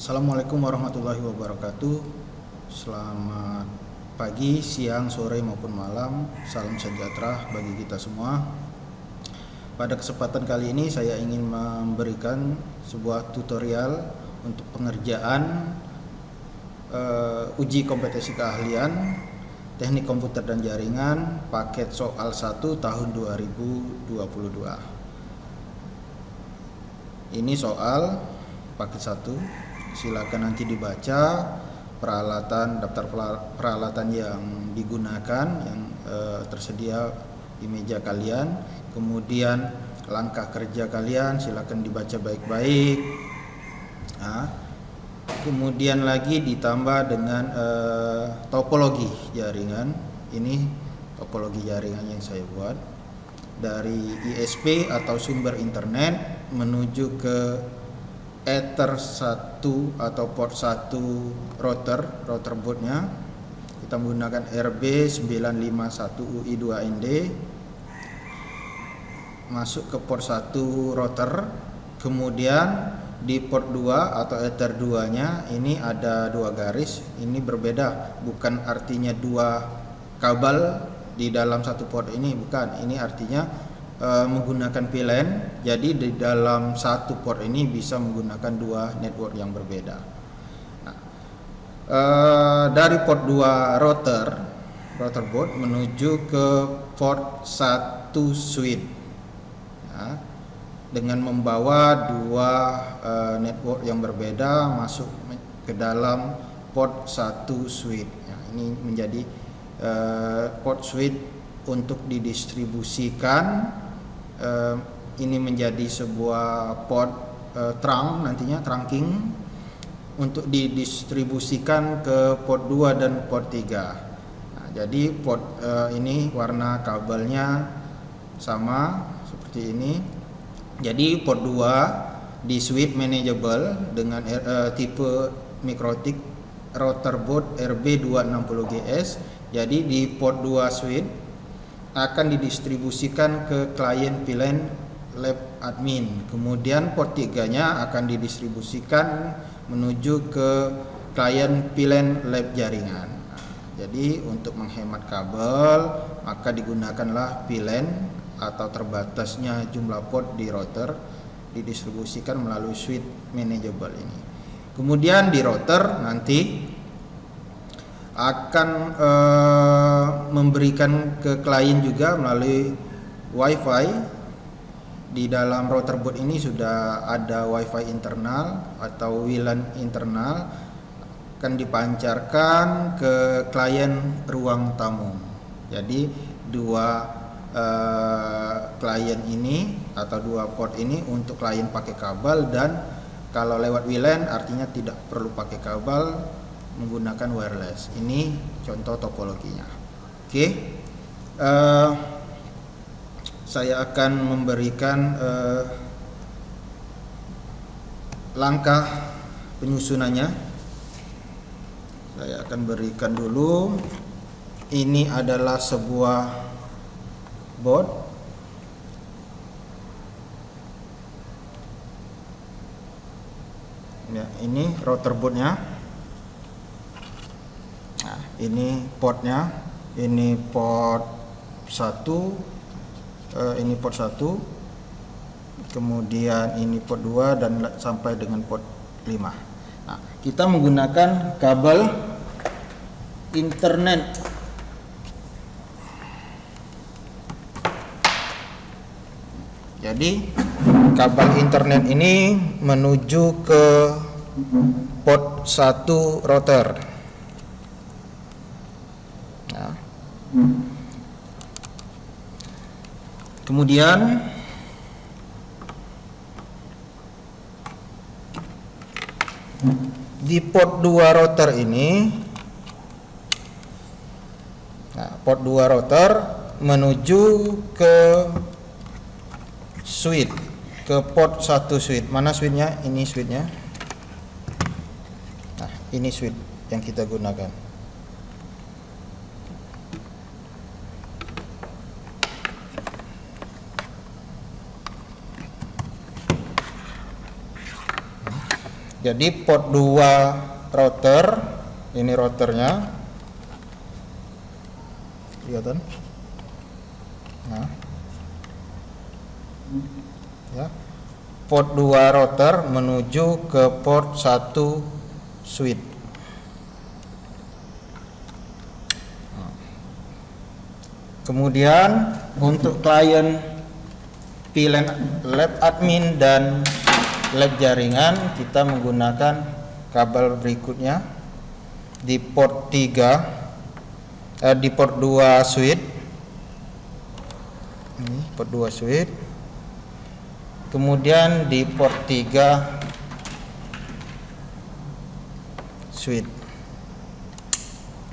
Assalamualaikum warahmatullahi wabarakatuh. Selamat pagi, siang, sore maupun malam. Salam sejahtera bagi kita semua. Pada kesempatan kali ini saya ingin memberikan sebuah tutorial untuk pengerjaan uji kompetensi keahlian Teknik Komputer dan Jaringan paket soal 1 tahun 2022. Ini soal paket 1. Silakan nanti dibaca daftar peralatan yang digunakan yang tersedia di meja kalian. Kemudian langkah kerja kalian silakan dibaca baik-baik. Kemudian lagi ditambah dengan topologi jaringan. Ini topologi jaringan yang saya buat dari ISP atau sumber internet menuju ke Ether 1 atau port 1 router bootnya. Kita menggunakan RB951UI2ND masuk ke port 1 router. Kemudian di port 2 atau Ether 2 nya ini ada dua garis. Ini berbeda, bukan artinya dua kabel di dalam satu port ini, bukan. Ini artinya menggunakan VLAN. Jadi di dalam satu port ini bisa menggunakan dua network yang berbeda. Dari port 2 router board menuju ke port 1 switch dengan membawa dua network yang berbeda masuk ke dalam port 1 switch. Ini menjadi port switch untuk didistribusikan. Ini menjadi sebuah port nantinya trunking untuk didistribusikan ke port 2 dan port 3. Jadi port ini warna kabelnya sama seperti ini. Jadi port 2 di switch manageable dengan tipe Mikrotik router board RB260GS. Jadi di port 2 switch akan didistribusikan ke klien VLAN lab admin. Kemudian port 3 nya akan didistribusikan menuju ke klien VLAN lab jaringan. Jadi untuk menghemat kabel maka digunakanlah VLAN atau terbatasnya jumlah port di router didistribusikan melalui switch manageable ini. Kemudian di router nanti akan memberikan ke klien juga melalui WiFi. Di dalam router board ini sudah ada WiFi internal atau WLAN internal, akan dipancarkan ke klien ruang tamu. Jadi dua klien ini atau dua port ini untuk klien pakai kabel, dan kalau lewat WLAN artinya tidak perlu pakai kabel, menggunakan wireless. Ini contoh topologinya. Oke. Saya akan memberikan langkah penyusunannya. Saya akan berikan dulu. Ini adalah sebuah board. Ya, ini router boardnya. Ini portnya, ini port 1, ini port 1, kemudian ini port 2 dan sampai dengan port 5. Kita menggunakan kabel internet. Jadi kabel internet ini menuju ke port 1 router. Kemudian di port 2 router ini, port 2 router menuju ke switch, ke port 1 switch. Mana switchnya? Ini switchnya. Ini switch yang kita gunakan. Jadi port 2 router, ini routernya, kelihatan? Nah, ya, port 2 router menuju ke port 1 switch. Kemudian untuk klien VLAN lab admin dan lab jaringan, kita menggunakan kabel berikutnya di port 3, di port 2 switch. Ini port 2 switch. Kemudian di port 3 switch.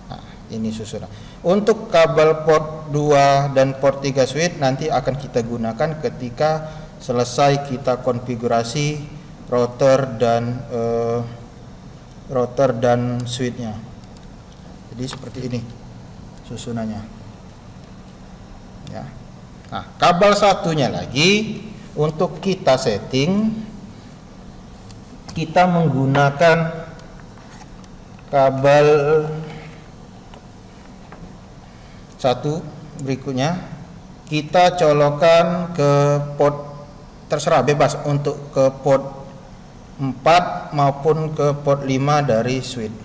Nah, ini susunan. Untuk kabel port 2 dan port 3 switch nanti akan kita gunakan ketika selesai kita konfigurasi router dan switchnya. Jadi seperti ini susunannya. Ya. Nah, kabel satunya lagi untuk kita setting, kita menggunakan kabel satu berikutnya, kita colokan ke port, terserah bebas untuk ke port 4 maupun ke port 5 dari switch.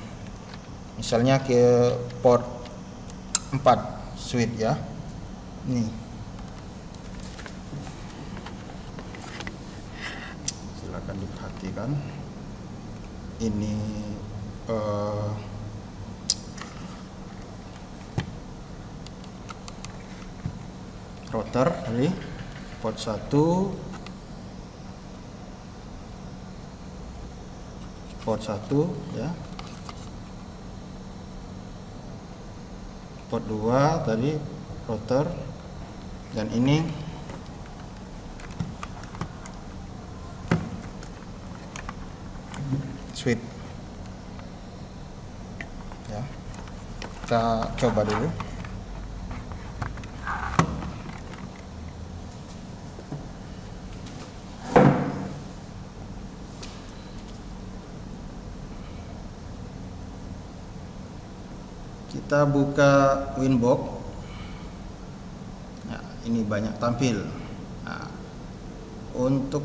Misalnya ke port 4 switch ya. Nih. Silakan diperhatikan. Ini router dari port 1, ya, port 2 tadi router, dan ini switch ya. Kita coba dulu. Kita buka Winbox. Nah, ini banyak tampil. Nah, untuk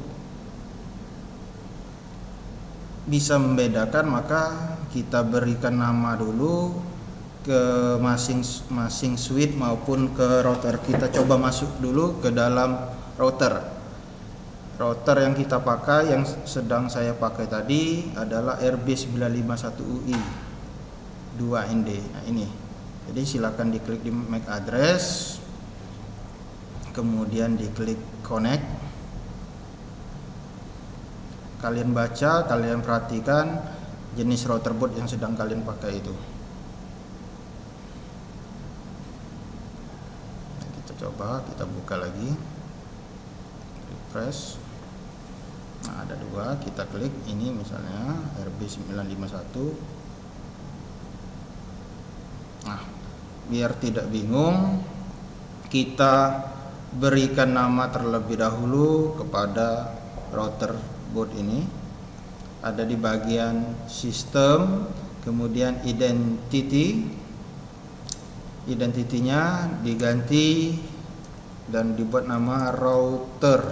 bisa membedakan maka kita berikan nama dulu ke masing-masing switch maupun ke router. Kita coba masuk dulu ke dalam router. Router yang kita pakai, yang sedang saya pakai tadi adalah RB951UI 2ND. Nah, ini. Jadi silakan diklik di MAC address, kemudian diklik connect. Kalian baca, kalian perhatikan jenis router board yang sedang kalian pakai itu. Nah, kita coba, kita buka lagi, refresh. Nah, ada dua, kita klik ini misalnya RB951. Nah, biar tidak bingung, kita berikan nama terlebih dahulu kepada router board ini. Ada di bagian sistem, kemudian identitinya diganti dan dibuat nama router.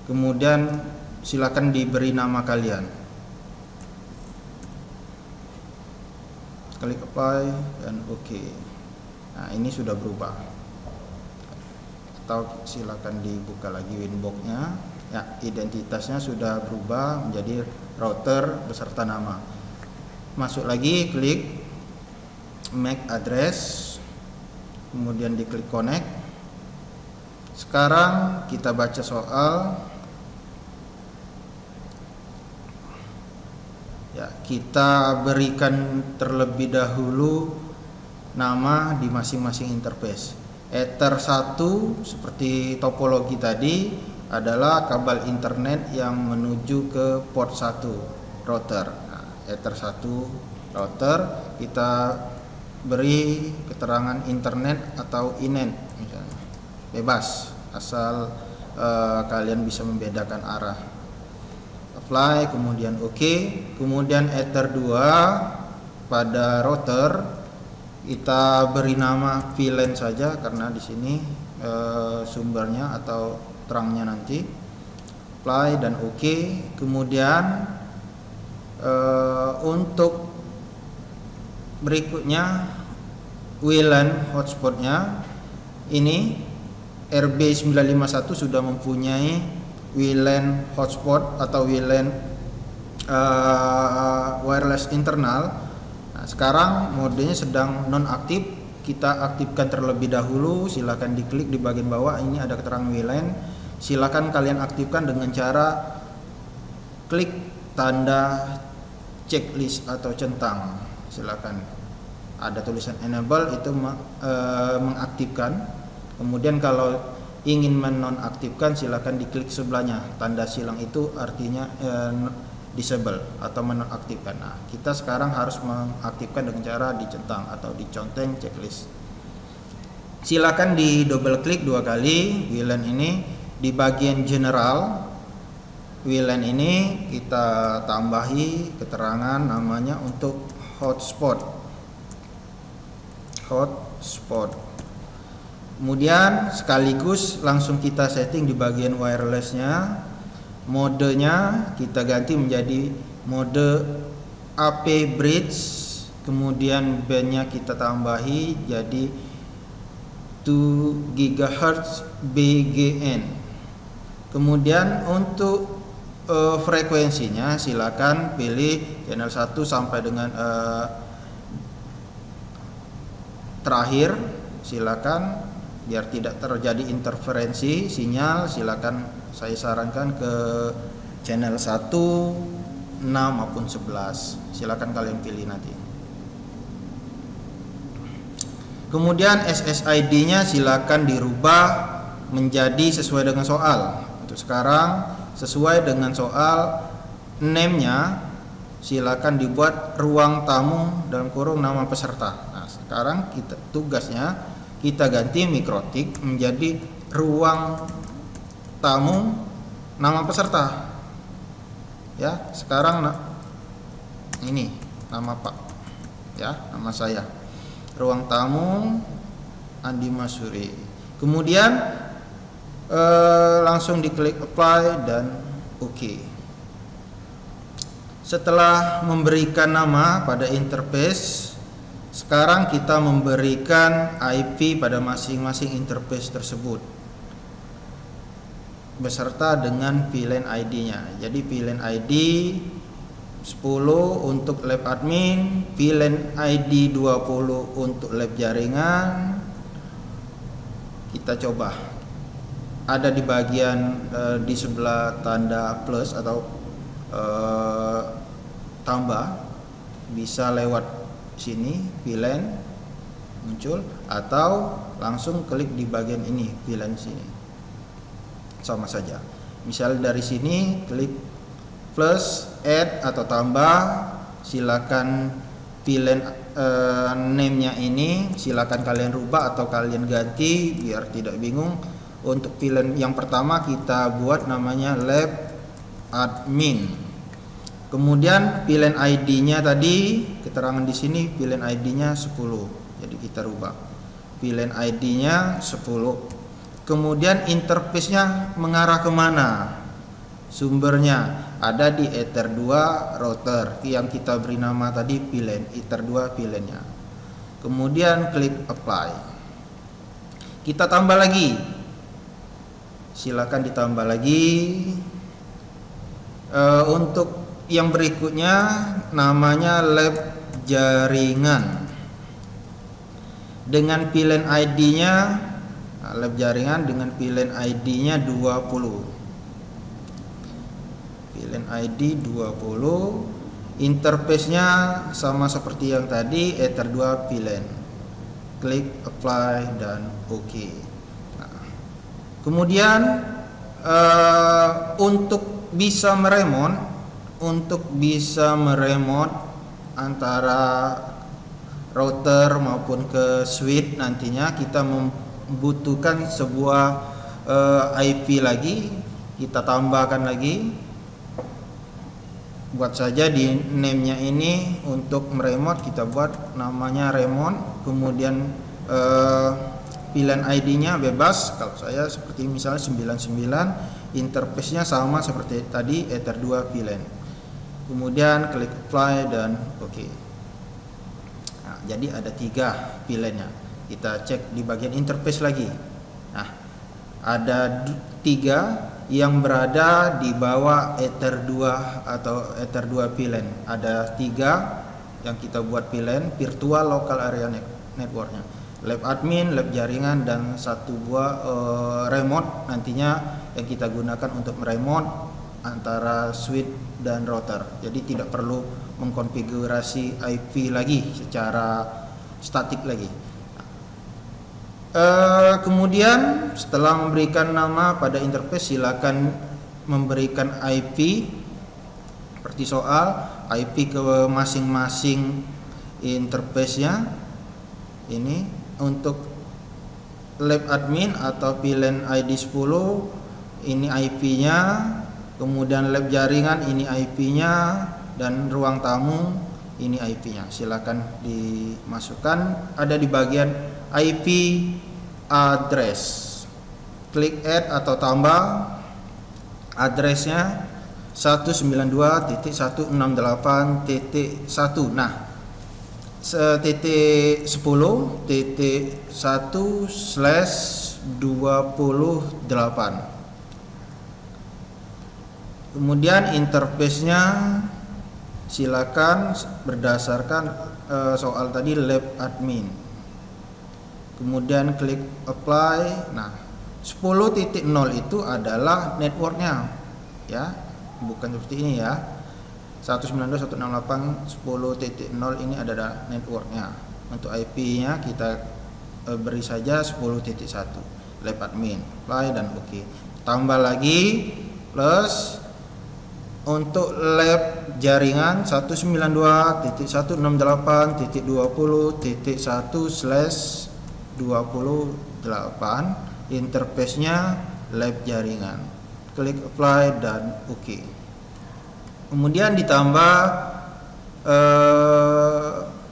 Kemudian silakan diberi nama kalian. Klik apply dan oke. Nah, ini sudah berubah. Atau silakan dibuka lagi Winbox-nya. Ya, identitasnya sudah berubah menjadi router beserta nama. Masuk lagi, klik MAC address, kemudian diklik connect. Sekarang kita baca soal. Ya, kita berikan terlebih dahulu nama di masing-masing interface. Ether 1 seperti topologi tadi adalah kabel internet yang menuju ke port 1 router. Nah, Ether 1 router kita beri keterangan internet atau inet misalnya. Bebas asal kalian bisa membedakan arah. apply, kemudian OK, kemudian Ether 2 pada router kita beri nama VLAN saja karena di sini sumbernya atau terangnya nanti. Apply dan OK. Kemudian untuk berikutnya WLAN hotspotnya ini RB951 sudah mempunyai WLAN hotspot atau WLAN wireless internal. Nah, sekarang modenya sedang nonaktif, kita aktifkan terlebih dahulu. Silakan diklik di bagian bawah, ini ada keterangan WLAN. Silakan kalian aktifkan dengan cara klik tanda checklist atau centang. Silakan, ada tulisan enable, itu mengaktifkan. Kemudian kalau ingin menonaktifkan silakan diklik sebelahnya, tanda silang itu artinya disable atau menonaktifkan. Nah, kita sekarang harus mengaktifkan dengan cara dicentang atau diconteng checklist. Silakan di double klik 2 kali WLAN ini. Di bagian general WLAN ini kita tambahi keterangan namanya untuk hotspot. Kemudian sekaligus langsung kita setting di bagian wirelessnya, modenya kita ganti menjadi mode AP bridge, kemudian bandnya kita tambahi jadi 2 GHz BGN. Kemudian untuk frekuensinya silakan pilih channel 1 sampai dengan terakhir, silakan biar tidak terjadi interferensi sinyal. Silakan saya sarankan ke channel 1, 6 maupun 11. Silakan kalian pilih nanti. Kemudian SSID-nya silakan dirubah menjadi sesuai dengan soal. Untuk sekarang sesuai dengan soal, name-nya silakan dibuat ruang tamu dalam kurung nama peserta. Nah, sekarang tugasnya kita ganti mikrotik menjadi ruang tamu nama peserta. Ya, sekarang ini nama Pak, ya, nama saya. Ruang tamu Andi Masuri. Kemudian langsung diklik apply dan OK. Setelah memberikan nama pada interface, sekarang kita memberikan IP pada masing-masing interface tersebut beserta dengan VLAN ID-nya. Jadi VLAN ID 10 untuk lab admin, VLAN ID 20 untuk lab jaringan. Kita coba, ada di bagian di sebelah tanda plus atau tambah, bisa lewat sini VLAN muncul atau langsung klik di bagian ini VLAN sini, sama saja. Misal dari sini klik plus, add atau tambah, silakan VLAN name-nya ini silakan kalian rubah atau kalian ganti biar tidak bingung. Untuk VLAN yang pertama kita buat namanya lab admin. Kemudian VLAN ID-nya tadi, keterangan di sini VLAN ID-nya 10. Jadi kita rubah. VLAN ID-nya 10. Kemudian interface-nya mengarah kemana? Sumbernya ada di Ether 2 router yang kita beri nama tadi VLAN, Ether 2 VLAN-nya. Kemudian klik apply. Kita tambah lagi. Silakan ditambah lagi. Untuk yang berikutnya namanya lab jaringan dengan VLAN ID-nya, lab jaringan dengan VLAN ID-nya 20. VLAN ID 20. Interface-nya sama seperti yang tadi, Ether 2 VLAN. Klik apply dan OK. Nah, kemudian untuk bisa meremote antara router maupun ke switch, nantinya kita membutuhkan sebuah IP lagi, kita tambahkan lagi buat saja di name-nya ini untuk meremote kita buat namanya remote, kemudian pilihan ID-nya bebas. Kalau saya seperti misalnya 99, interface-nya sama seperti tadi Ether 2 VLAN. Kemudian klik apply dan oke. Nah, jadi ada 3 VLAN-nya. Kita cek di bagian interface lagi. Nah, ada 3 yang berada di bawah Ether 2 atau Ether 2 VLAN. Ada 3 yang kita buat VLAN, virtual local area networknya, lab admin, lab jaringan, dan 1 buah remote nantinya yang kita gunakan untuk meremote antara switch dan router. Jadi tidak perlu mengkonfigurasi IP lagi secara statik lagi. Kemudian setelah memberikan nama pada interface, silakan memberikan IP seperti soal IP ke masing-masing interface-nya. Ini untuk lab admin atau VLAN ID 10 ini IP-nya, kemudian lab jaringan ini IP-nya, dan ruang tamu ini IP-nya. Silakan dimasukkan, ada di bagian IP address. Klik add atau tambah addressnya 192.168.1. Nah, titik 10.1/28. Kemudian interface-nya silakan berdasarkan soal tadi lab admin. Kemudian klik apply. Nah, 10.0 itu adalah networknya, ya, bukan seperti ini ya. 192.168.10.0 ini adalah networknya. Untuk IP-nya kita beri saja 10.1 lab admin, apply dan oke. Tambah lagi plus untuk lab jaringan 192.168.1/28, interface-nya lab jaringan. Klik apply dan oke. Kemudian ditambah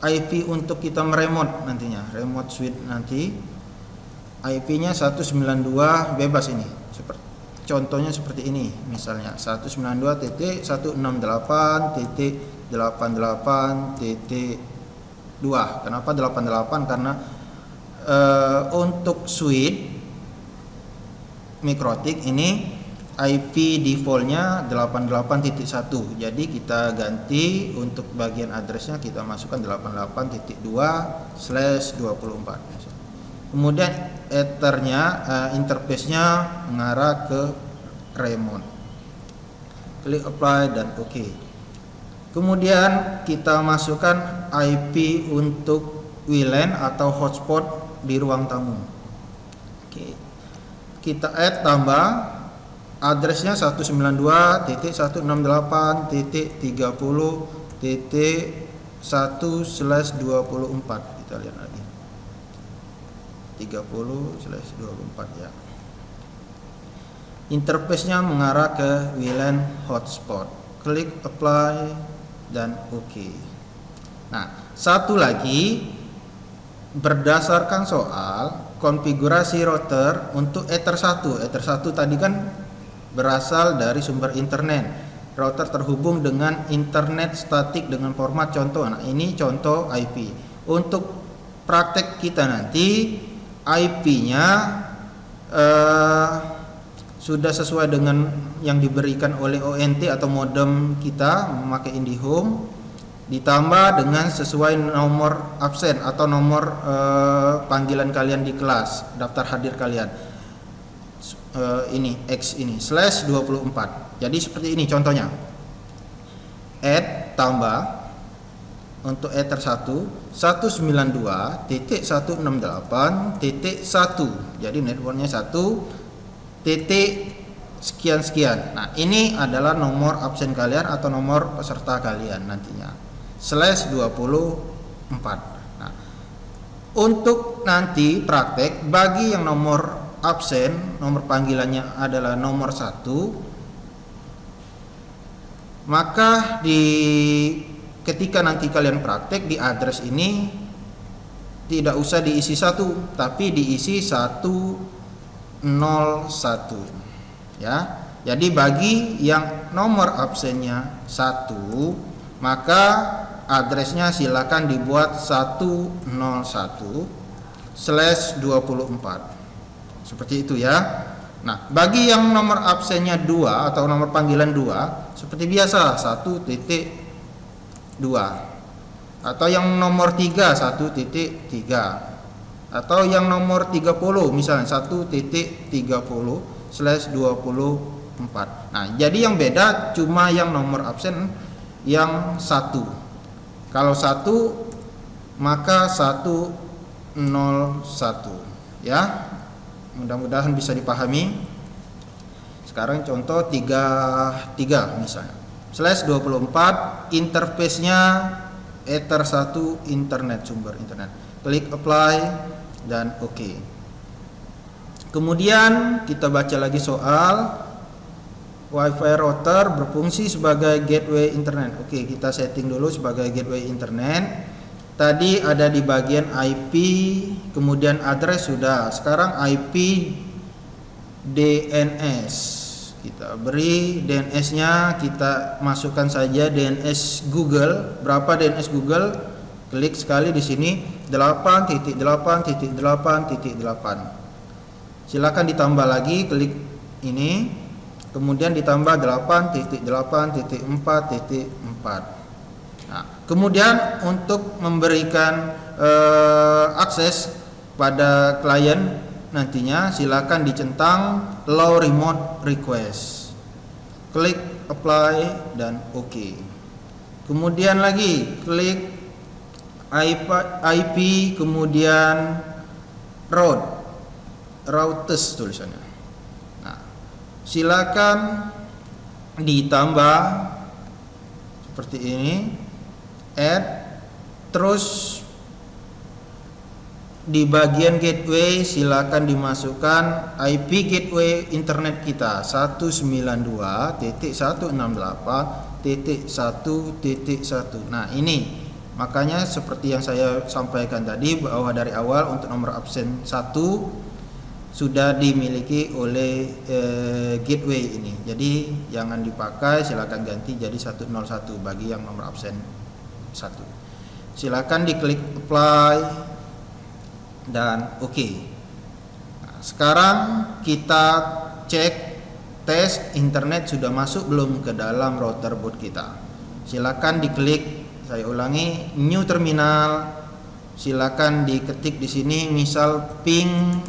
IP untuk kita meremote nantinya, remote switch nanti. IP-nya 192 bebas ini. Contohnya seperti ini, misalnya 192.168.88.2. Kenapa 88? Karena untuk switch MikroTik ini IP defaultnya 88.1. Jadi kita ganti untuk bagian addressnya, kita masukkan 88.2/24. Kemudian ethernya, interface-nya mengarah ke remote. Klik apply dan oke. Kemudian kita masukkan IP untuk WLAN atau hotspot di ruang tamu. Oke. Kita add tambah addressnya 192.130.1/24. Kita lihat lagi 30/24 ya. Interface-nya mengarah ke WLAN hotspot. Klik apply dan oke. Nah, satu lagi, berdasarkan soal konfigurasi router untuk Ether 1. Ether 1 tadi kan berasal dari sumber internet. Router terhubung dengan internet statik dengan format contoh. Nah, ini contoh IP. Untuk praktek kita nanti, IP-nya sudah sesuai dengan yang diberikan oleh ONT atau modem kita memakai IndiHome, ditambah dengan sesuai nomor absen atau nomor panggilan kalian di kelas, daftar hadir kalian. Ini X ini /24. Jadi seperti ini contohnya. Add tambah untuk Ether 1 192.168.1. Jadi networknya 1 titik sekian. Nah, ini adalah nomor absen kalian atau nomor peserta kalian nantinya. /24. Nah, untuk nanti praktek bagi yang nomor absen, nomor panggilannya adalah nomor 1, Maka ketika nanti kalian praktek di address ini tidak usah diisi 1, tapi diisi 101 ya. Jadi bagi yang nomor absennya 1, maka addressnya silakan dibuat 101/24 seperti itu ya. Nah, bagi yang nomor absennya 2 atau nomor panggilan 2, seperti biasa 1.2, atau yang nomor 3 1.3, atau yang nomor 30 misalnya 1.30/24. Nah, jadi yang beda cuma yang nomor absen yang 1. Kalau 1 maka 101 ya. Mudah-mudahan bisa dipahami. Sekarang contoh 33 misalnya. /24 interface-nya Ether 1 internet, sumber internet. Klik apply dan oke. Kemudian kita baca lagi soal. Wi-Fi router berfungsi sebagai gateway internet. Oke, kita setting dulu sebagai gateway internet. Tadi ada di bagian IP, kemudian address sudah. Sekarang IP DNS. Kita beri DNS-nya, kita masukkan saja DNS Google. Berapa DNS Google? Klik sekali di sini 8.8.8.8. Silakan ditambah lagi, klik ini. Kemudian ditambah 8.8.4.4. Nah, kemudian untuk memberikan akses pada klien nantinya silakan dicentang allow remote request. Klik apply dan oke. Kemudian lagi klik IP kemudian routers tulisannya. Nah, silakan ditambah seperti ini, add, terus di bagian gateway silakan dimasukkan IP gateway internet kita 192.168.1.1. Nah, ini makanya seperti yang saya sampaikan tadi bahwa dari awal untuk nomor absen 1 sudah dimiliki oleh gateway ini. Jadi jangan dipakai, silakan ganti jadi 101 bagi yang nomor absen 1. Silakan diklik apply dan oke. Nah, sekarang kita cek tes internet sudah masuk belum ke dalam router boot kita. Silakan diklik, saya ulangi, new terminal. Silakan diketik di sini misal ping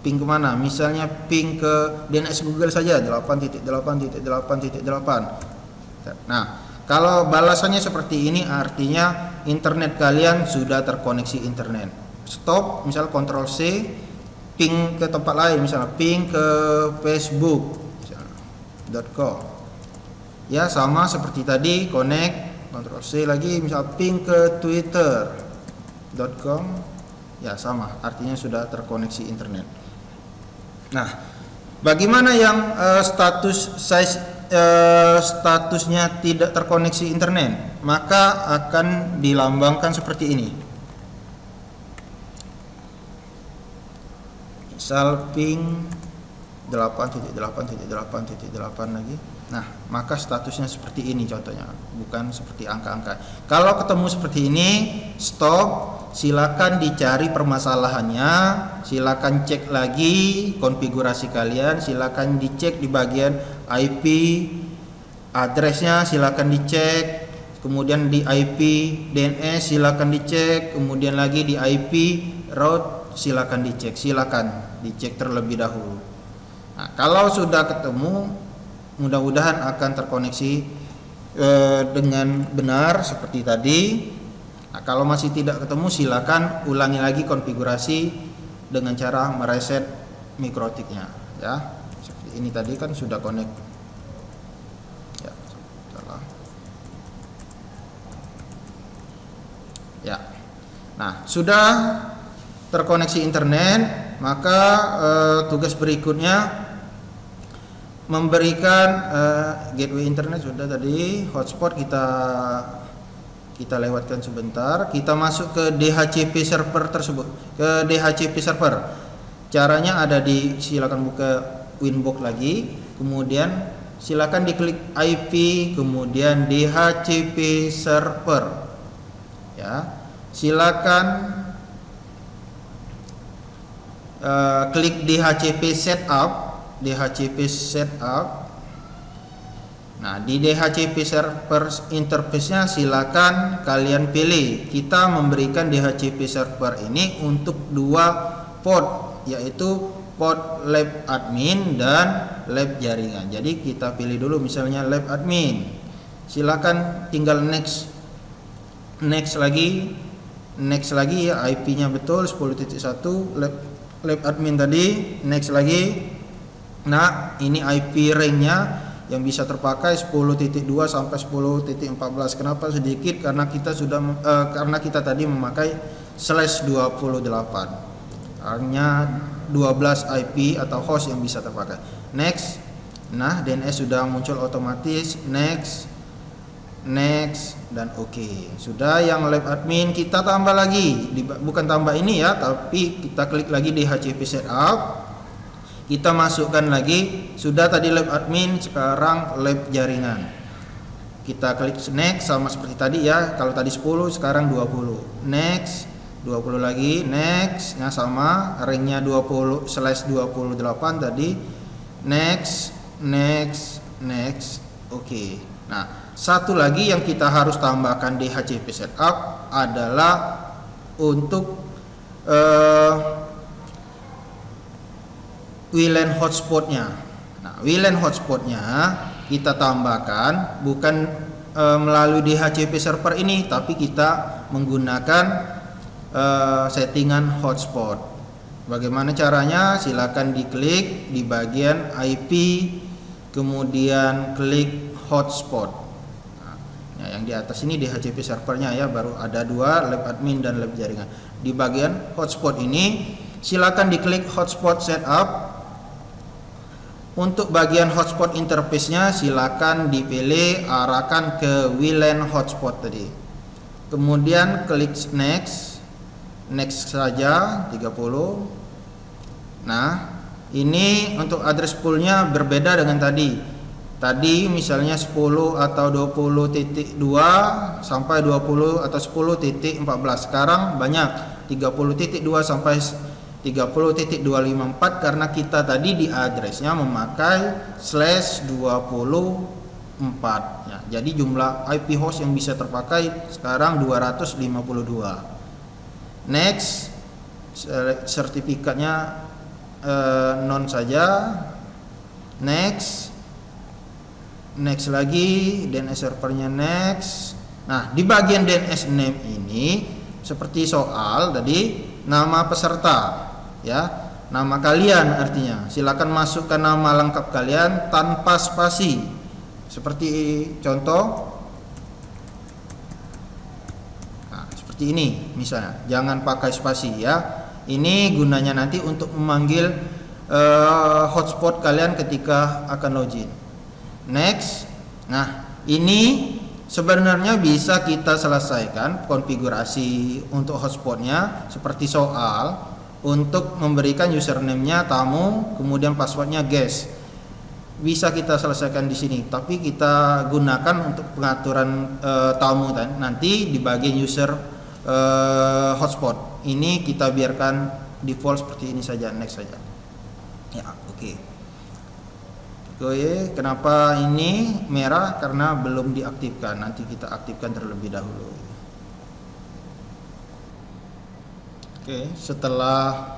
kemana? Misalnya ping ke DNS Google saja 8.8.8.8. Nah, kalau balasannya seperti ini artinya internet kalian sudah terkoneksi internet. Stop, misal Ctrl C, ping ke tempat lain, misalnya ping ke facebook.com. Ya, sama seperti tadi, connect, Ctrl C lagi, misal ping ke twitter.com. Ya, sama, artinya sudah terkoneksi internet. Nah, bagaimana yang statusnya tidak terkoneksi internet? Maka akan dilambangkan seperti ini. Misal ping 8.8.8.8 lagi. Nah, maka statusnya seperti ini contohnya, bukan seperti angka-angka. Kalau ketemu seperti ini, stop. Silakan dicari permasalahannya, silakan cek lagi konfigurasi kalian, silakan dicek di bagian IP addressnya, silakan dicek, kemudian di IP DNS silakan dicek, kemudian lagi di IP route silakan dicek terlebih dahulu. Nah, kalau sudah ketemu, mudah-mudahan akan terkoneksi dengan benar seperti tadi. Nah, kalau masih tidak ketemu, silakan ulangi lagi konfigurasi dengan cara mereset mikrotiknya, ya. Seperti ini tadi kan sudah connect. Ya, salah. Ya. Nah, sudah terkoneksi internet, maka tugas berikutnya memberikan gateway internet sudah tadi, hotspot kita lewatkan sebentar. Kita masuk ke DHCP server tersebut, ke DHCP server. Caranya ada di, silakan buka Winbox lagi, kemudian silakan diklik IP, kemudian DHCP server. Ya, silakan klik DHCP setup, DHCP setup. Nah, di DHCP server interface-nya silakan kalian pilih. Kita memberikan DHCP server ini untuk dua port, yaitu port lab admin dan lab jaringan. Jadi kita pilih dulu misalnya lab admin. Silakan tinggal next lagi ya, IP-nya betul 10.1 lab admin tadi, next lagi. Nah, ini IP ring-nya yang bisa terpakai 10.2 sampai 10.14. Kenapa sedikit? Karena kita tadi memakai /28. Hanya 12 IP atau host yang bisa terpakai. Next. Nah, DNS sudah muncul otomatis. Next dan oke. Sudah yang lab admin kita tambah lagi. Bukan tambah ini ya, tapi kita klik lagi di DHCP setup. Kita masukkan lagi, sudah tadi lab admin, sekarang lab jaringan. Kita klik next sama seperti tadi ya. Kalau tadi 10, sekarang 20. Next, 20 lagi, next. Nah, sama ringnya 20/28 tadi. Next. Oke. Nah, satu lagi yang kita harus tambahkan di DHCP setup adalah untuk WLAN hotspotnya. Nah, WLAN hotspotnya kita tambahkan bukan melalui DHCP server ini, tapi kita menggunakan settingan hotspot. Bagaimana caranya? Silakan diklik di bagian IP, kemudian klik hotspot. Nah, yang di atas ini DHCP servernya ya, baru ada dua, lab admin dan lab jaringan. Di bagian hotspot ini silakan diklik hotspot setup. Untuk bagian hotspot interface-nya silakan dipilih, arahkan ke WLAN hotspot tadi. Kemudian klik next saja 30. Nah, ini untuk address pool-nya berbeda dengan tadi. Tadi misalnya 10 atau 20.2 sampai 20 atau 10.14. Sekarang banyak 30.2 sampai 30.254 karena kita tadi di addressnya memakai /24 ya, jadi jumlah IP host yang bisa terpakai sekarang 252. Next, sertifikatnya non saja. Next lagi, DNS servernya next. Nah, di bagian DNS name ini seperti soal tadi, nama peserta ya, nama kalian artinya. Silakan masukkan nama lengkap kalian tanpa spasi. Seperti contoh. Nah, seperti ini misalnya. Jangan pakai spasi ya. Ini gunanya nanti untuk memanggil hotspot kalian ketika akan login. Next. Nah, ini sebenarnya bisa kita selesaikan konfigurasi untuk hotspotnya seperti soal, untuk memberikan username-nya tamu, kemudian passwordnya guest. Bisa kita selesaikan di sini, tapi kita gunakan untuk pengaturan tamu nanti di bagian user hotspot. Ini kita biarkan default seperti ini saja, next saja. Ya, oke. Kenapa ini merah? Karena belum diaktifkan. Nanti kita aktifkan terlebih dahulu. Oke, setelah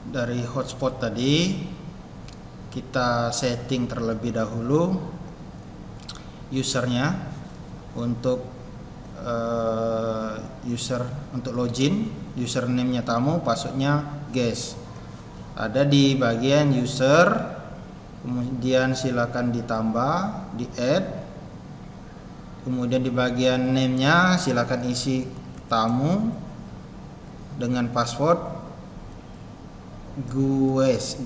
dari hotspot tadi kita setting terlebih dahulu usernya untuk user untuk login, username-nya tamu, passwordnya guest. Ada di bagian user, kemudian silakan ditambah, di add, kemudian di bagian name-nya silakan isi tamu dengan password. GUEST.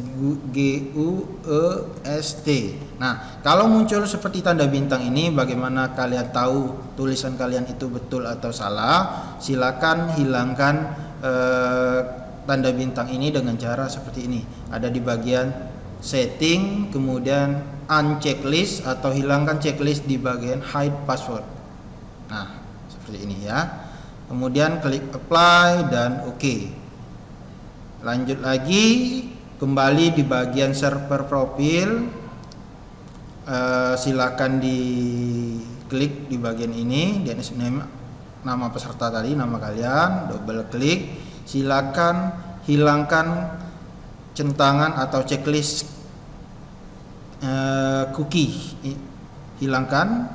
Nah, kalau muncul seperti tanda bintang ini, bagaimana kalian tahu tulisan kalian itu betul atau salah? Silakan hilangkan tanda bintang ini dengan cara seperti ini. Ada di bagian setting, kemudian unchecklist atau hilangkan checklist di bagian hide password. Nah, seperti ini ya. Kemudian klik apply dan oke. Lanjut lagi, kembali di bagian server profil, silakan diklik di bagian ini, DNS name, nama peserta tadi, nama kalian, double klik, silakan hilangkan centangan atau checklist cookie, hilangkan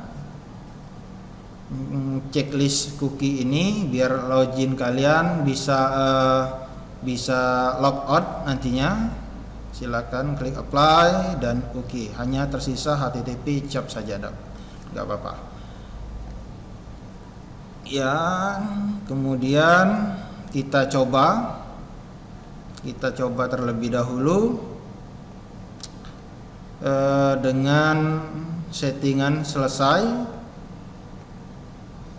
checklist cookie ini biar login kalian bisa log out nantinya. Silakan klik apply dan oke. Hanya tersisa HTTP cap saja, nggak apa-apa ya. Kemudian kita coba terlebih dahulu dengan settingan selesai.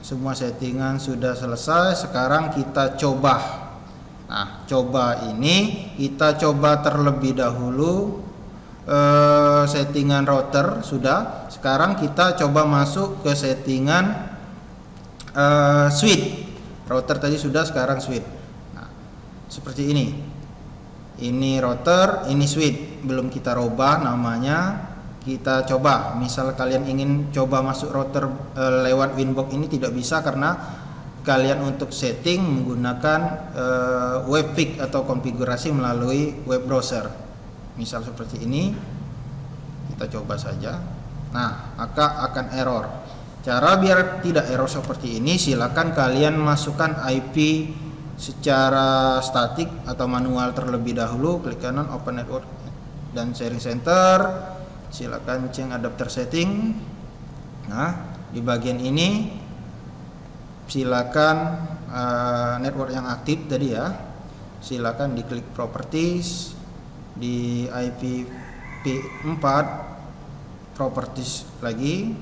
Semua settingan sudah selesai. Sekarang kita coba. Nah, coba ini kita coba terlebih dahulu settingan router sudah. Sekarang kita coba masuk ke settingan switch. Router tadi sudah, sekarang switch. Nah, seperti ini. Ini router, ini switch. Belum kita rubah namanya. Kita coba. Misal kalian ingin coba masuk router lewat Winbox ini tidak bisa karena kalian untuk setting menggunakan webpick atau konfigurasi melalui web browser. Misal seperti ini, kita coba saja. Nah, maka akan error. Cara biar tidak error seperti ini, silakan kalian masukkan IP secara statik atau manual terlebih dahulu. Klik kanan Open Network dan Sharing Center. Silakan change adapter setting. Nah, di bagian ini silakan network yang aktif tadi ya, silakan diklik properties, di IPv4 properties lagi.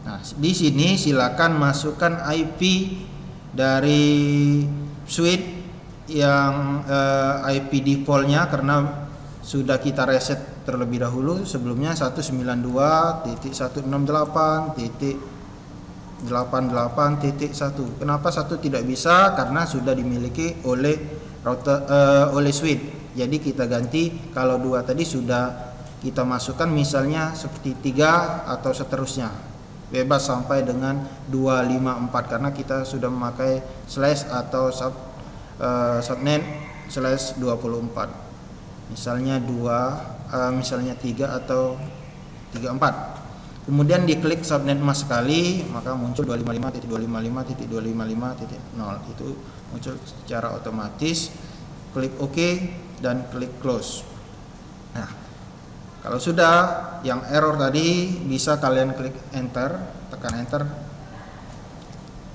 Nah, di sini silakan masukkan IP dari switch yang IP defaultnya karena sudah kita reset terlebih dahulu. Sebelumnya 192.168.1. Kenapa 1 tidak bisa? Karena sudah dimiliki oleh router oleh switch. Jadi kita ganti. Kalau 2 tadi sudah kita masukkan, misalnya seperti 3 atau seterusnya. Bebas sampai dengan 254 karena kita sudah memakai slash atau subnet /24. Misalnya 2, misalnya 3 atau 34. Kemudian diklik subnet mas sekali, maka muncul 255.255.255.0. Itu muncul secara otomatis. Klik OK dan klik close. Nah, kalau sudah yang error tadi, bisa kalian klik enter, tekan enter.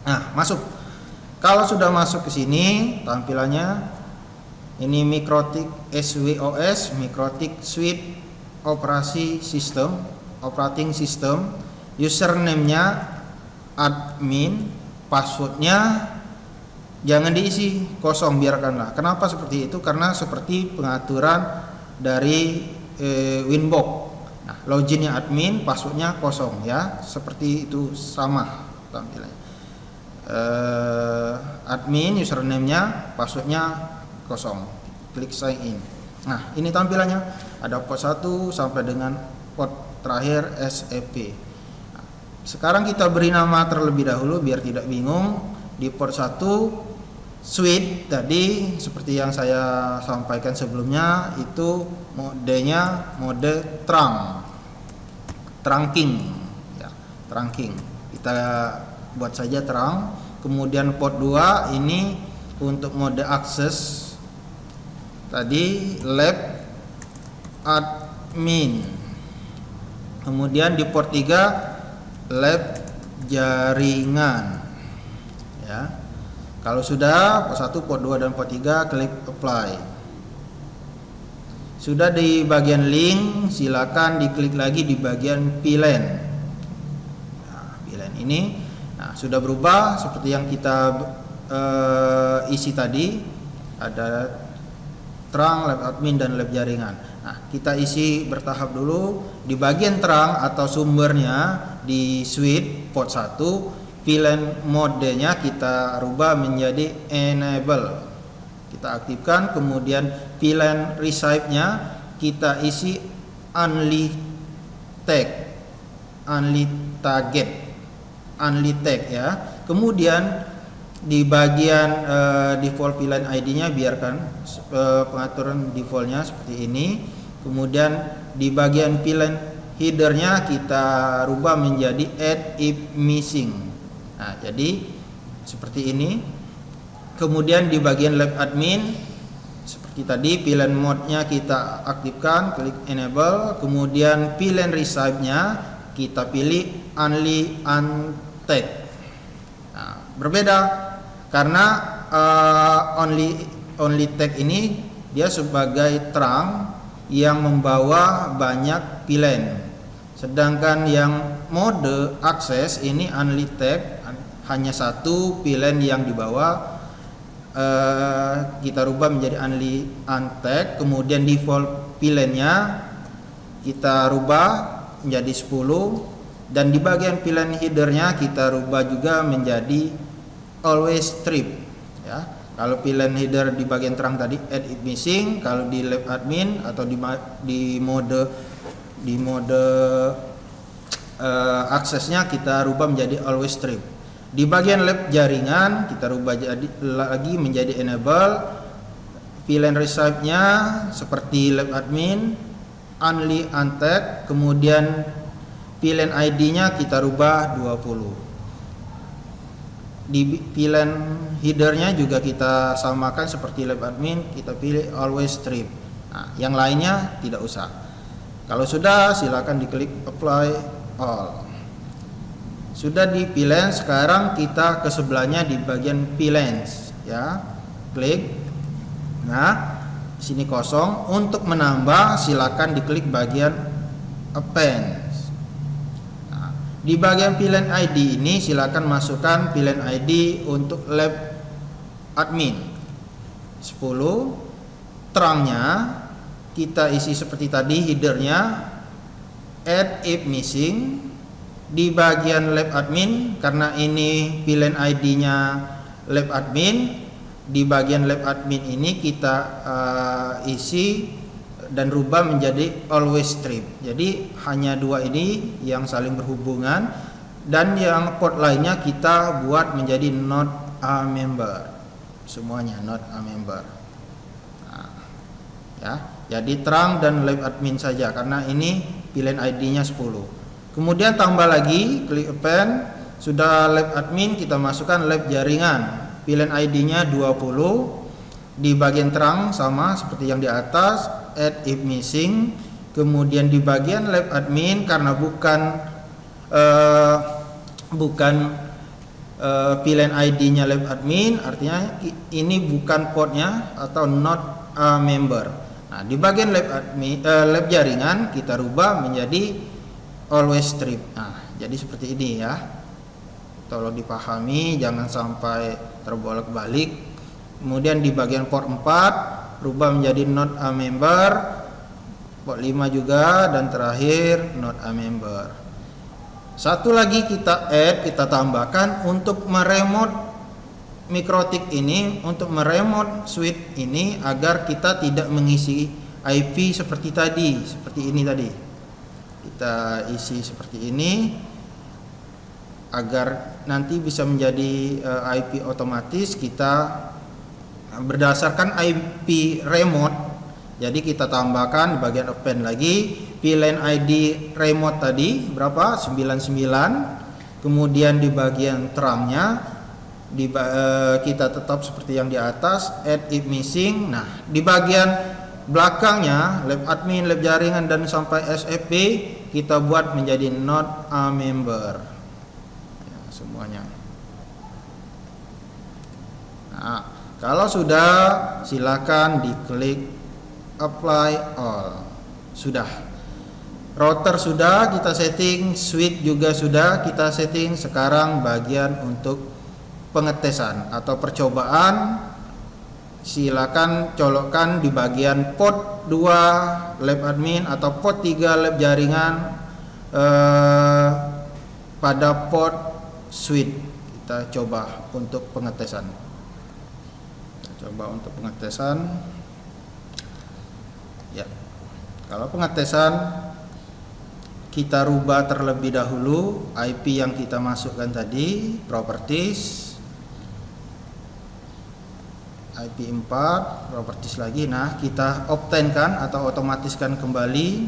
Nah, masuk. Kalau sudah masuk ke sini, tampilannya ini Mikrotik SWOS, Mikrotik Suite Operating System, username-nya admin, passwordnya jangan diisi, kosong, biarkanlah. Kenapa seperti itu? Karena seperti pengaturan dari Winbox. Nah, loginnya admin, passwordnya kosong ya, seperti itu sama tampilannya. Admin, username-nya, passwordnya kosong. Klik sign in. Nah, ini tampilannya. Ada port 1 sampai dengan port terakhir SEP. Nah, sekarang kita beri nama terlebih dahulu biar tidak bingung. Di port 1 switch tadi seperti yang saya sampaikan sebelumnya, itu modenya mode trunking ya, trunking. Kita buat saja terang. Kemudian port 2 ini untuk mode akses tadi lab admin. Kemudian di port 3 lab jaringan ya. Kalau sudah port 1, port 2 dan port 3, klik apply. Sudah di bagian link, silakan diklik lagi di bagian VLAN. Nah, VLAN ini sudah berubah seperti yang kita isi tadi. Ada terang, lab admin, dan lab jaringan. Nah, kita isi bertahap dulu. Di bagian terang atau sumbernya di switch port 1, VLAN mode-nya kita rubah menjadi enable. Kita aktifkan, kemudian VLAN receive-nya kita isi only target ya. Kemudian di bagian default VLAN ID-nya biarkan pengaturan defaultnya seperti ini. Kemudian di bagian VLAN header-nya kita rubah menjadi add if missing. Nah, jadi seperti ini. Kemudian di bagian lab admin seperti tadi, VLAN mode-nya kita aktifkan, klik enable. Kemudian VLAN receive-nya kita pilih only untag. Nah, berbeda karena only tag ini dia sebagai terang yang membawa banyak VLAN. Sedangkan yang mode akses ini only tag, hanya satu VLAN yang dibawa. Kita rubah menjadi only untag. Kemudian default VLAN-nya kita rubah menjadi 10, dan di bagian VLAN header-nya kita rubah juga menjadi always strip ya. Kalau VLAN header di bagian terang tadi add if missing, kalau di lab admin atau di mode aksesnya kita rubah menjadi always strip. Di bagian lab jaringan kita rubah lagi menjadi enable. VLAN receive-nya seperti lab admin, only untag. Kemudian VLAN ID-nya kita rubah 20. Di VLAN header-nya juga kita samakan seperti lab admin, kita pilih always strip. Nah, yang lainnya tidak usah. Kalau sudah, silakan diklik apply all. Sudah di VLAN, sekarang kita ke sebelahnya di bagian VLAN ya. Klik. Nah, sini kosong. Untuk menambah silakan diklik bagian append. Nah, di bagian VLAN ID ini silakan masukkan VLAN ID untuk lab admin 10. Terangnya kita isi seperti tadi, headernya add if missing. Di bagian lab admin, karena ini VLAN ID-nya lab admin, di bagian lab admin ini kita isi dan rubah menjadi always strip. Jadi hanya dua ini yang saling berhubungan, dan yang port lainnya kita buat menjadi not a member. Semuanya not a member. Nah, ya, jadi terang dan lab admin saja karena ini VLAN ID-nya 10. Kemudian tambah lagi, klik append. Sudah lab admin, kita masukkan lab jaringan. VLAN ID-nya 20. Di bagian terang sama seperti yang di atas, add if missing. Kemudian di bagian lab admin, karena bukan VLAN ID-nya lab admin, artinya ini bukan portnya atau not a member. Nah, di bagian lab jaringan kita rubah menjadi always strip. Nah, jadi seperti ini ya. Tolong dipahami, jangan sampai terbolak-balik. Kemudian di bagian port 4 rubah menjadi not a member. Port 5 juga, dan terakhir not a member. Satu lagi kita tambahkan untuk meremote mikrotik ini, untuk meremote switch ini agar kita tidak mengisi IP seperti tadi, seperti ini tadi. Kita isi seperti ini agar nanti bisa menjadi IP otomatis. Kita berdasarkan IP remote, jadi kita tambahkan di bagian append lagi VLAN ID remote tadi berapa, 99. Kemudian di bagian terangnya kita tetap seperti yang di atas, add if missing. Nah, di bagian belakangnya lab admin, lab jaringan, dan sampai SFP kita buat menjadi not a member ya, semuanya. Nah, kalau sudah silakan diklik apply all. Sudah. Router sudah kita setting, switch juga sudah kita setting. Sekarang bagian untuk pengetesan atau percobaan. Silakan colokkan di bagian port 2 lab admin atau port 3 lab jaringan pada port switch. Kita coba untuk pengetesan. Ya. Kalau pengetesan kita rubah terlebih dahulu IP yang kita masukkan tadi, properties IP 4, properties lagi. Nah, kita obtainkan atau otomatiskan kembali.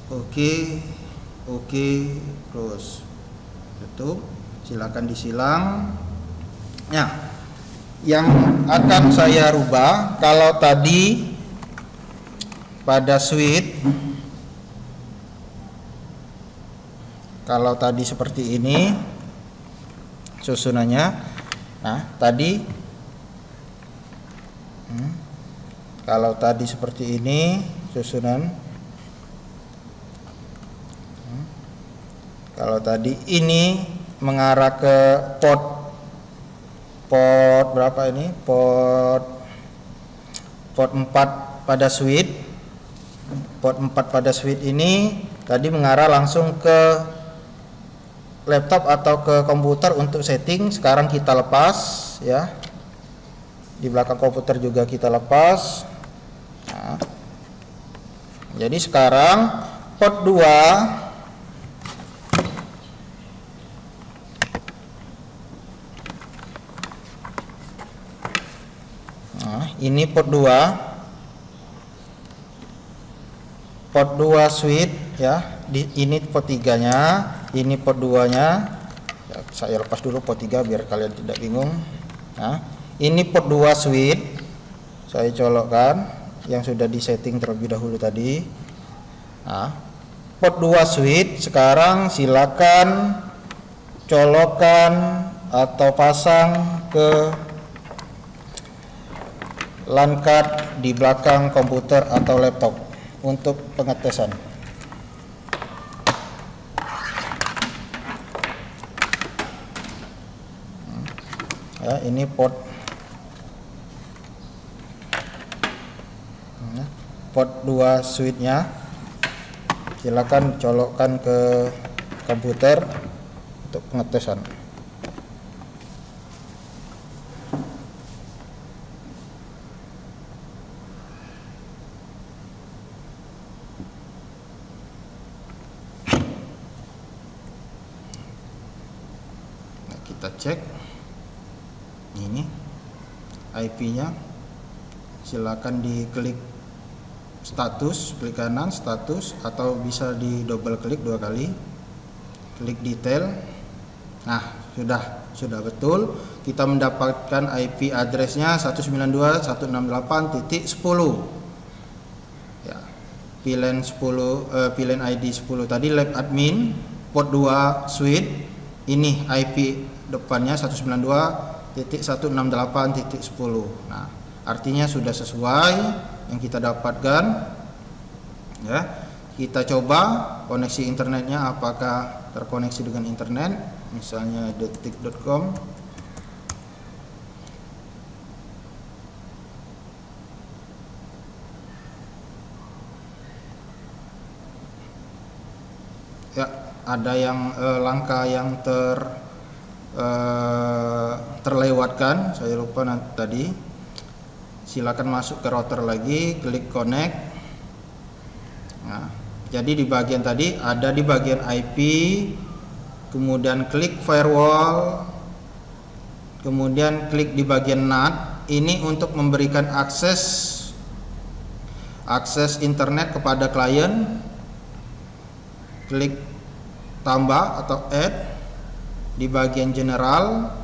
Oke, close. Tutup. Silakan disilang. Nah, yang akan saya rubah, kalau tadi pada switch, kalau tadi seperti ini susunannya. Nah, tadi kalau tadi seperti ini susunan. Kalau tadi ini mengarah ke port berapa ini? Port 4 pada switch. Port 4 pada switch ini tadi mengarah langsung ke laptop atau ke komputer untuk setting. Sekarang kita lepas ya. Di belakang komputer juga kita lepas. Nah, jadi sekarang port 2 ini port 2 switch ya. Ini port 3-nya, ini port 2-nya. Ya, saya lepas dulu port 3 biar kalian tidak bingung. Nah, ini port 2 switch. Saya colokkan yang sudah disetting terlebih dahulu tadi. Nah, port 2 switch sekarang silakan colokkan atau pasang ke LAN card di belakang komputer atau laptop untuk pengetesan. Ya, ini port 2 switch-nya. Silakan colokkan ke komputer untuk pengetesan. Kita cek ini IP-nya. Silakan diklik status, klik kanan status, atau bisa di double klik 2 kali. Klik detail. Nah, sudah betul. Kita mendapatkan IP address-nya 192.168.10. Ya. VLAN ID 10 tadi lab admin port 2 switch. Ini IP depannya 192.168.10. Nah, artinya sudah sesuai yang kita dapatkan. Ya, kita coba koneksi internetnya apakah terkoneksi dengan internet, misalnya detik.com. Ya, ada yang langkah yang terlewatkan, saya lupa tadi. Silakan masuk ke router lagi, klik connect. Nah, jadi di bagian tadi ada di bagian IP, kemudian klik firewall, kemudian klik di bagian NAT. Ini untuk memberikan akses internet kepada klien. Klik tambah atau add di bagian general,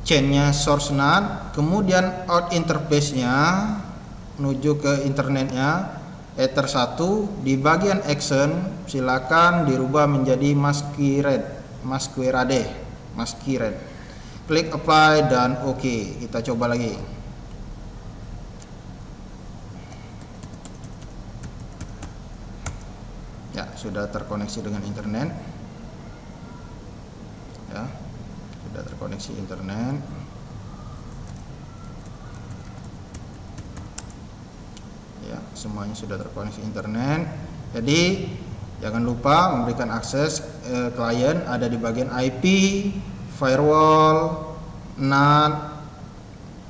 chain-nya source NAT, kemudian out interface-nya menuju ke internetnya Ether 1. Di bagian action silakan dirubah menjadi masquerade. Klik apply dan oke. Kita coba lagi. sudah terkoneksi dengan internet. Ya, sudah terkoneksi internet. Ya, semuanya sudah terkoneksi internet. Jadi jangan lupa memberikan akses klien ada di bagian IP, firewall, NAT,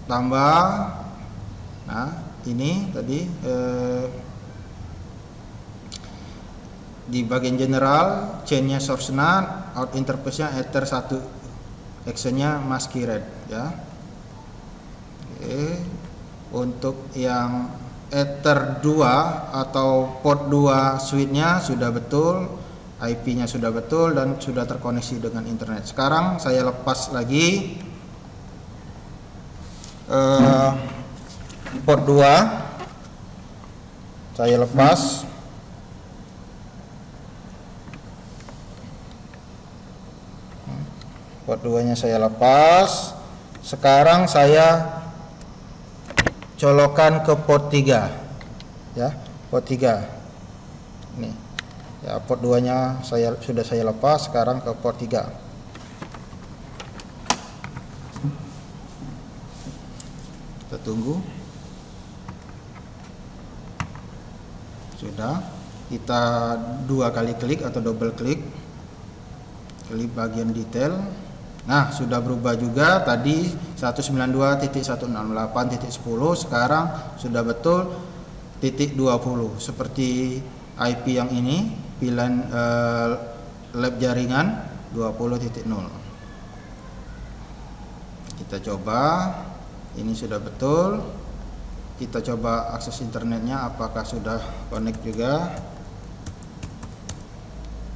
tambah. Nah, ini tadi di bagian general, chainnya source NAT, out interface-nya Ether 1, actionnya masquerade ya. Oke. Untuk yang Ether 2 atau port 2 switch-nya sudah betul, IP-nya sudah betul dan sudah terkoneksi dengan internet. Sekarang saya lepas lagi port 2, saya lepas. Port 2 nya saya lepas. Sekarang saya colokan ke port 3 ya, port 3 ini ya, port 2 nya sudah saya lepas. Sekarang ke port 3. Kita tunggu. Sudah, kita 2 kali klik atau double klik bagian detail. Nah, sudah berubah juga. Tadi 192.168.10, sekarang sudah betul .20 seperti IP yang ini, VLAN lab jaringan 20.0. Kita coba, ini sudah betul. Kita coba akses internetnya apakah sudah connect juga.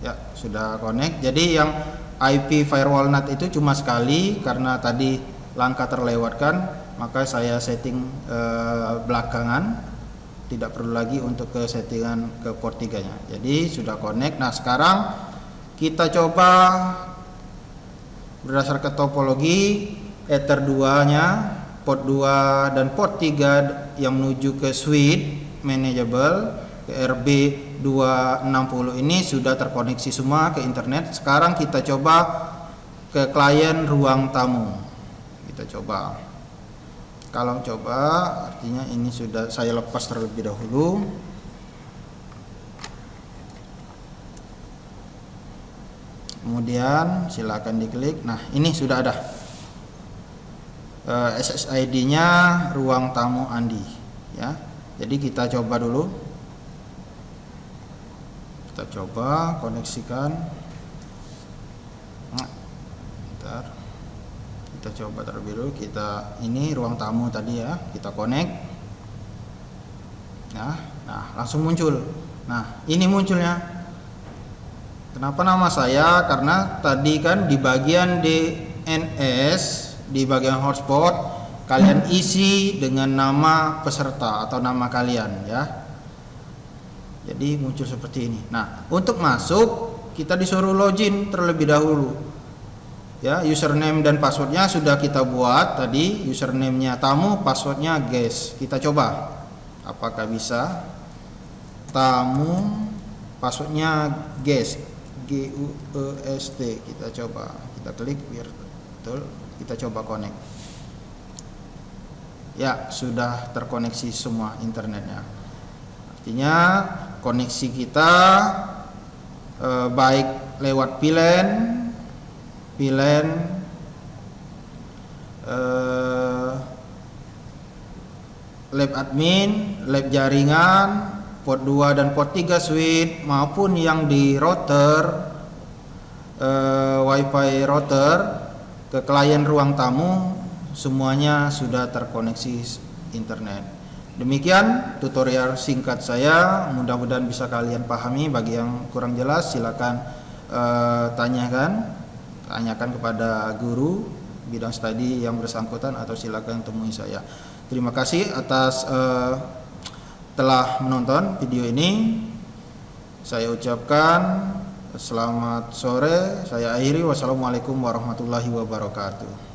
Ya, sudah connect. Jadi yang IP firewall NAT itu cuma sekali, karena tadi langkah terlewatkan, maka saya setting belakangan, tidak perlu lagi untuk ke settingan ke port 3 nya. Jadi sudah connect. Nah, sekarang kita coba berdasarkan topologi Ether 2 nya, port 2 dan port 3 yang menuju ke switch manageable ke RB 260 ini sudah terkoneksi semua ke internet. Sekarang kita coba ke klien ruang tamu. Kita coba. Kalau coba artinya ini sudah saya lepas terlebih dahulu. Kemudian silakan diklik. Nah, ini sudah ada SSID-nya ruang tamu Andi ya. Jadi kita coba dulu. Kita coba koneksikan. Nah, bentar. Kita coba terlebih dulu. Kita ini ruang tamu tadi ya, kita connect. Nah, langsung muncul. Nah, ini munculnya. Kenapa nama saya? Karena tadi kan di bagian DNS, di bagian hotspot, kalian isi dengan nama peserta atau nama kalian ya. Jadi muncul seperti ini. Nah, untuk masuk kita disuruh login terlebih dahulu. Ya, username dan passwordnya sudah kita buat tadi. Username-nya tamu, passwordnya guest. Kita coba apakah bisa. Tamu, passwordnya guest, GUEST. Kita coba, kita klik biar betul. Kita coba connect. Ya, sudah terkoneksi semua internetnya. Artinya koneksi kita baik lewat VLAN, lab admin, lab jaringan, port 2 dan port 3 switch, maupun yang di router, wifi router ke klien ruang tamu, semuanya sudah terkoneksi internet. Demikian tutorial singkat saya, mudah-mudahan bisa kalian pahami. Bagi yang kurang jelas silakan tanyakan kepada guru bidang studi yang bersangkutan atau silakan temui saya. Terima kasih atas telah menonton video ini. Saya ucapkan selamat sore. Saya akhiri. Wassalamualaikum warahmatullahi wabarakatuh.